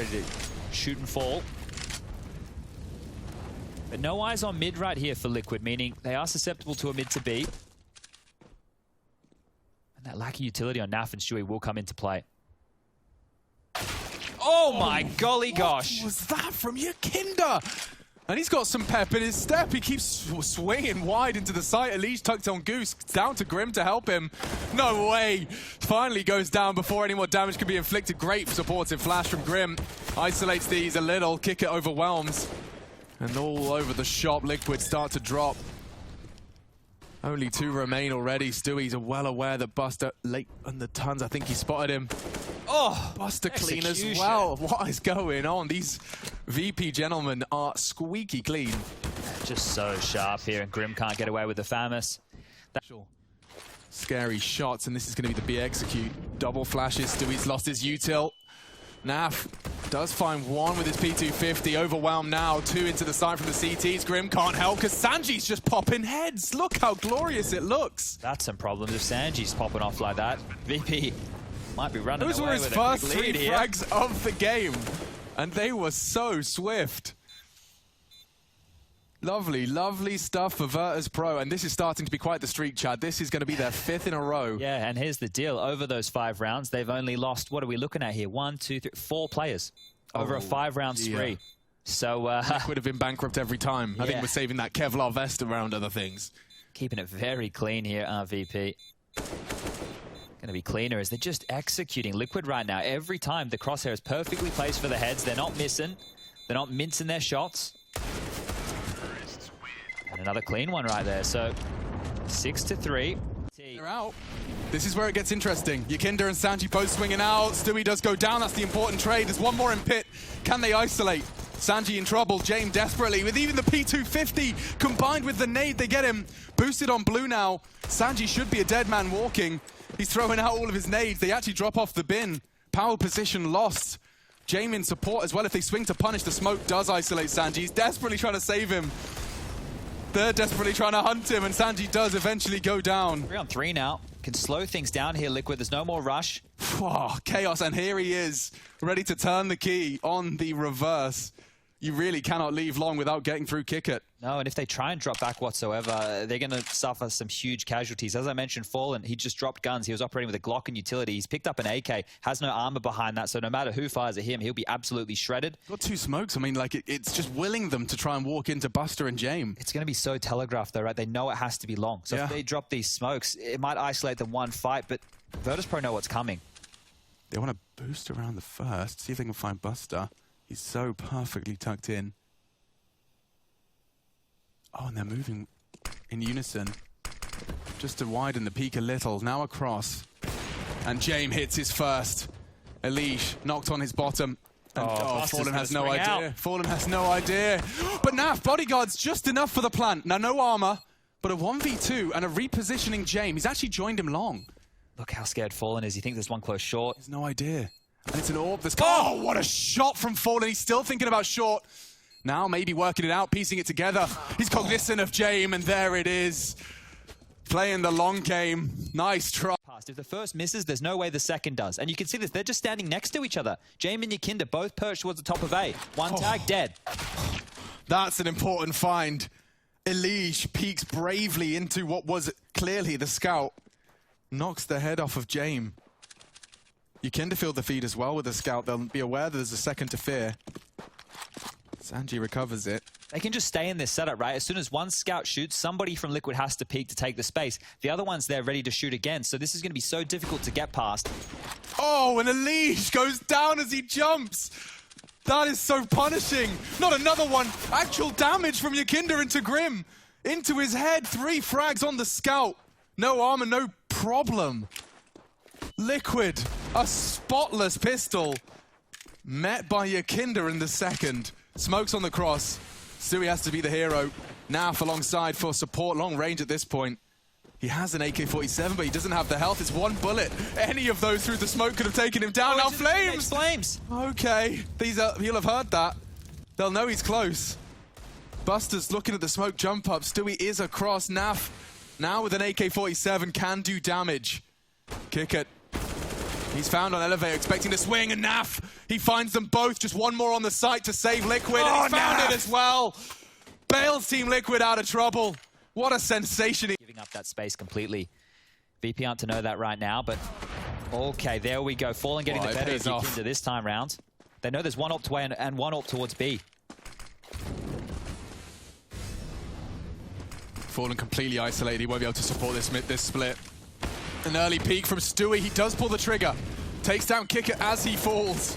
ready to shoot and fall. But no eyes on mid right here for Liquid, meaning they are susceptible to a mid to B. And that lack of utility on Naf and Stewie will come into play. Oh my golly gosh. What was that from Yakinda? And he's got some pep in his step. He keeps swinging wide into the site. Elise tucked on Goose. Down to Grim to help him. No way. Finally goes down before any more damage can be inflicted. Great supportive flash from Grim. Isolates these a little. Kick it overwhelms. And all over the shop, Liquid start to drop. Only 2 remain already. Stewie's well aware that Buster late on the tons. I think he spotted him. Oh, Buster clean as well. What is going on? These VP gentlemen are squeaky clean. Just so sharp here, and Grim can't get away with the Famous. Scary shots, and this is going to be the B execute. Double flashes. Stewie's lost his util. Naf does find 1 with his P250. Overwhelmed now. 2 into the side from the CTs. Grim can't help because Sanji's just popping heads. Look how glorious it looks. That's some problems if Sanji's popping off like that. VP might be running away with a quick lead here. Those were his first 3 frags of the game, and they were so swift. Lovely, lovely stuff for Virtus Pro, and this is starting to be quite the streak, Chad. This is going to be their 5th in a row. Yeah, and here's the deal. Over those 5 rounds, they've only lost, what are we looking at here? 1, 2, 3, 4 players over a 5-round spree. So Liquid have been bankrupt every time. I think we're saving that Kevlar vest around other things. Keeping it very clean here, VP. Going to be cleaner as they're just executing Liquid right now. Every time the crosshair is perfectly placed for the heads. They're not missing. They're not mincing their shots. And another clean one right there. So 6-3. They're out. This is where it gets interesting. Yakinda and Sanji both swinging out. Stewie does go down. That's the important trade. There's one more in pit. Can they isolate? Sanji in trouble. James desperately with even the P250 combined with the nade. They get him boosted on blue now. Sanji should be a dead man walking. He's throwing out all of his nades. They actually drop off the bin. Power position lost. James in support as well. If they swing to punish, the smoke does isolate Sanji. He's desperately trying to save him. They're desperately trying to hunt him, and Sanji does eventually go down. 3-on-3 now. Can slow things down here, Liquid. There's no more rush. Oh, chaos, and here he is, ready to turn the key on the reverse. You really cannot leave long without getting through kick it. No, and if they try and drop back whatsoever, they're going to suffer some huge casualties. As I mentioned, Fallen, he just dropped guns. He was operating with a Glock and utility. He's picked up an AK, has no armor behind that, so no matter who fires at him, he'll be absolutely shredded. Got 2 smokes. I mean, like, it's just willing them to try and walk into Buster and James. It's going to be so telegraphed, though, right? They know it has to be long. So if they drop these smokes, it might isolate them one fight, but Virtus Pro know what's coming. They want to boost around the first, see if they can find Buster. He's so perfectly tucked in. Oh, and they're moving in unison. Just to widen the peak a little. Now across. And James hits his first. Elish knocked on his bottom. And Fallen has no idea. Fallen has no idea. But Naf, bodyguard's just enough for the plant. Now, no armor, but a 1v2 and a repositioning James. He's actually joined him long. Look how scared Fallen is. He thinks there's one close short. He has no idea. And it's an orb that's... Oh, what a shot from Fallen. He's still thinking about short. Now maybe working it out, piecing it together. He's cognizant of James, and there it is. Playing the long game. Nice try. If the first misses, there's no way the second does. And you can see this, they're just standing next to each other. James and Yakinda both perched towards the top of A. One tag, dead. That's an important find. Elish peeks bravely into what was clearly the scout. Knocks the head off of James. Yakinda filled the feed as well with the scout. They'll be aware that there's a second to fear. Sanji recovers it. They can just stay in this setup, right? As soon as one scout shoots, somebody from Liquid has to peek to take the space. The other one's there ready to shoot again, so this is going to be so difficult to get past. Oh, and Elish goes down as he jumps. That is so punishing. Not another one. Actual damage from Yakinda into Grim. Into his head. 3 frags on the scout. No armor, no problem. Liquid, a spotless pistol. Met by Yakinda in the second. Smokes on the cross. Stewie has to be the hero. Naf alongside for support, long range at this point. He has an AK-47, but he doesn't have the health. It's 1 bullet. Any of those through the smoke could have taken him down. Now Flames! Flames! Okay, he'll have heard that. They'll know he's close. Buster's looking at the smoke jump up. Stewie is across. Naf, now with an AK-47, can do damage. Kick it. He's found on elevator, expecting to swing, and Naf, he finds them both. Just one more on the site to save Liquid, and he's found it as well. Bails Team Liquid out of trouble. What a sensation. Giving up that space completely. VP aren't to know that right now, but okay, there we go. Fallen getting the better of Yakinda this time round. They know there's one AWP away and one AWP towards B. Fallen completely isolated. He won't be able to support this split. An early peek from Stewie. He does pull the trigger. Takes down Kicker as he falls.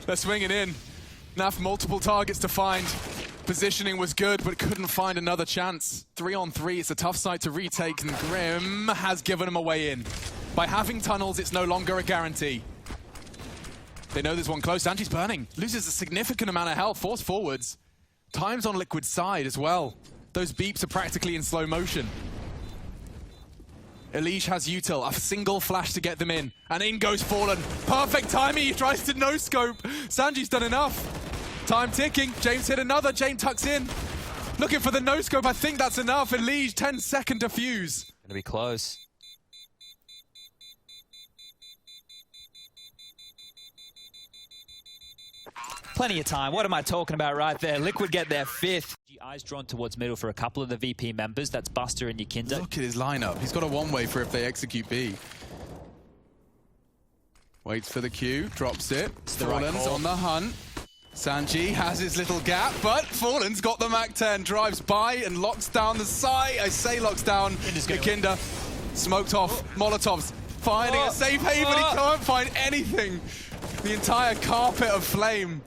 They're swinging in. Naf multiple targets to find. Positioning was good, but couldn't find another chance. 3-on-3, it's a tough site to retake, and Grim has given him a way in. By having tunnels, it's no longer a guarantee. They know there's one close. Sanji's burning. Loses a significant amount of health. Force forwards. Time's on Liquid's side as well. Those beeps are practically in slow motion. Elige has util, a single flash to get them in. And in goes Fallen. Perfect timing, he tries to no-scope. Sanji's done enough. Time ticking, James hit another, James tucks in. Looking for the no-scope, I think that's enough. Elige, 10-second defuse. Gonna be close. Plenty of time. What am I talking about right there? Liquid get their 5th. Eyes drawn towards middle for a couple of the VP members. That's Buster and Yakinda. Look at his lineup. He's got a one-way for if they execute B. Waits for the Q, drops it. Fallen's on the hunt. Sanji has his little gap, but Fallen's got the MAC-10. Drives by and locks down the site. I say locks down. Yakinda smoked off. Molotovs finding a safe haven. He can't find anything. The entire carpet of flame.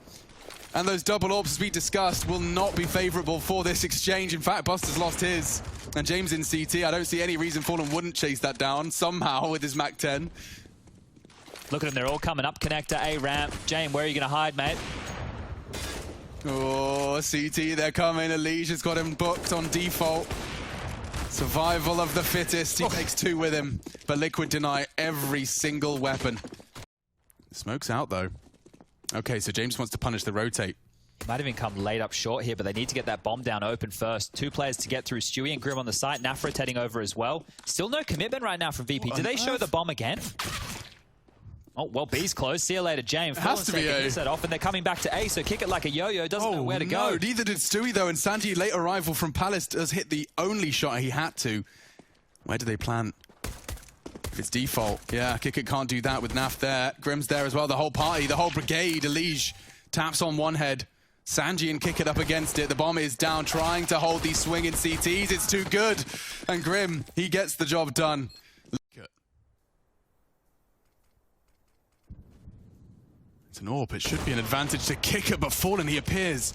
And those double AWPs, as we discussed, will not be favorable for this exchange. In fact, Buster's lost his. And James in CT, I don't see any reason Fallen wouldn't chase that down somehow with his MAC-10. Look at them, they're all coming up. Connector, A ramp. James, where are you going to hide, mate? Oh, CT, they're coming. Elige has got him booked on default. Survival of the fittest. He takes 2 with him. But Liquid deny every single weapon. Smoke's out, though. Okay, so James wants to punish the rotate. He might even come late up short here, but they need to get that bomb down open first. 2 players to get through. Stewie and Grim on the site. Naf rotating over as well. Still no commitment right now from VP. Do they show the bomb again? Oh, well, B's closed. See you later, James. It has to be A. Set off, and they're coming back to A, so kick it like a yo-yo. Doesn't know where to go. No, neither did Stewie, though, and Sanji, late arrival from Palace, does hit the only shot he had to. Where do they plant? If it's default, yeah, Kickit can't do that with Naf there. Grim's there as well, the whole party, the whole brigade. Elige taps on one head. Sanji and Kickit up against it. The bomb is down, trying to hold these swinging CTs. It's too good. And Grim, he gets the job done. It's an AWP. It should be an advantage to Kickit, but Fallen, he appears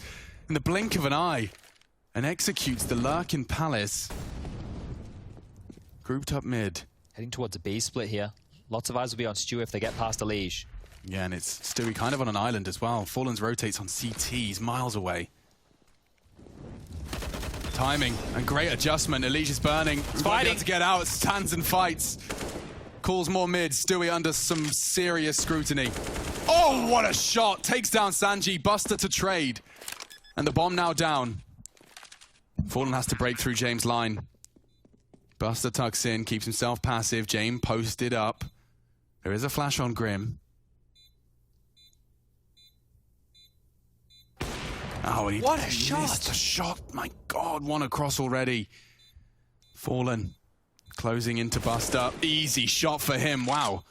in the blink of an eye and executes the lurk in Palace. Grouped up mid. Heading towards a B split here. Lots of eyes will be on Stu if they get past Elige. Yeah, and it's Stewie kind of on an island as well. Fallen's rotates on CT, he's miles away. Timing and great adjustment. Elige is burning. He's fighting to get out. Stands and fights. Calls more mid. Stewie under some serious scrutiny. Oh, what a shot! Takes down Sanji. Buster to trade. And the bomb now down. Fallen has to break through James' line. Buster tucks in, keeps himself passive. James posted up. There is a flash on Grim. Oh, and what a shot! Missed a shot, my God, one across already. Fallen, closing into Buster. Easy shot for him, wow.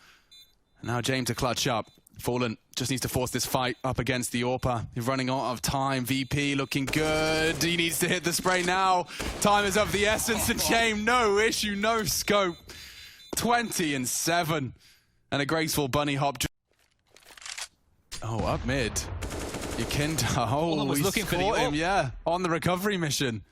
And now James to clutch up. Fallen just needs to force this fight up against the AWPer. He's running out of time. VP looking good. He needs to hit the spray now. Time is of the essence. And James, no issue, no scope. 20-7. And a graceful bunny hop. Oh, up mid. Yakinda. Oh, was looking for him, yeah, on the recovery mission.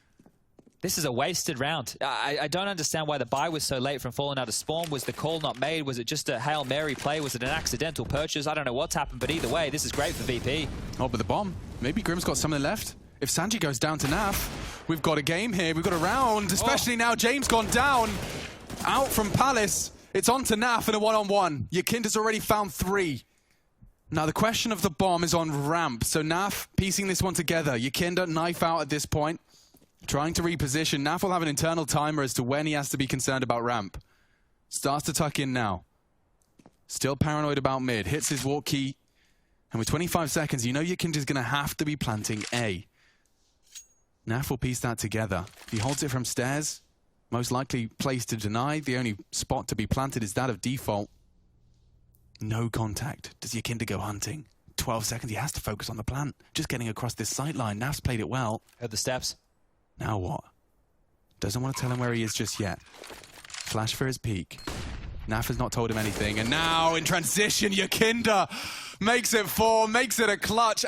This is a wasted round. I don't understand why the buy was so late from Fallen out of spawn. Was the call not made? Was it just a Hail Mary play? Was it an accidental purchase? I don't know what's happened, but either way, this is great for VP. Oh, but the bomb. Maybe Grim's got something left. If Sanji goes down to Naf, we've got a game here. We've got a round, especially now James gone down. Out from Palace. It's on to Naf in a one-on-one. Yakinda's already found 3. Now, the question of the bomb is on ramp. So Naf piecing this one together. Yakinda, knife out at this point. Trying to reposition. Naf will have an internal timer as to when he has to be concerned about ramp. Starts to tuck in now. Still paranoid about mid. Hits his walk key. And with 25 seconds, you know Yakinda's going to have to be planting A. Naf will piece that together. If he holds it from stairs, most likely place to deny. The only spot to be planted is that of default. No contact. Does Yakinda go hunting? 12 seconds, he has to focus on the plant. Just getting across this sight line. Naf's played it well. Heard the steps. Now what? Doesn't want to tell him where he is just yet. Flash for his peak. Naf has not told him anything. And now in transition, Yakinda makes it 4, makes it a clutch.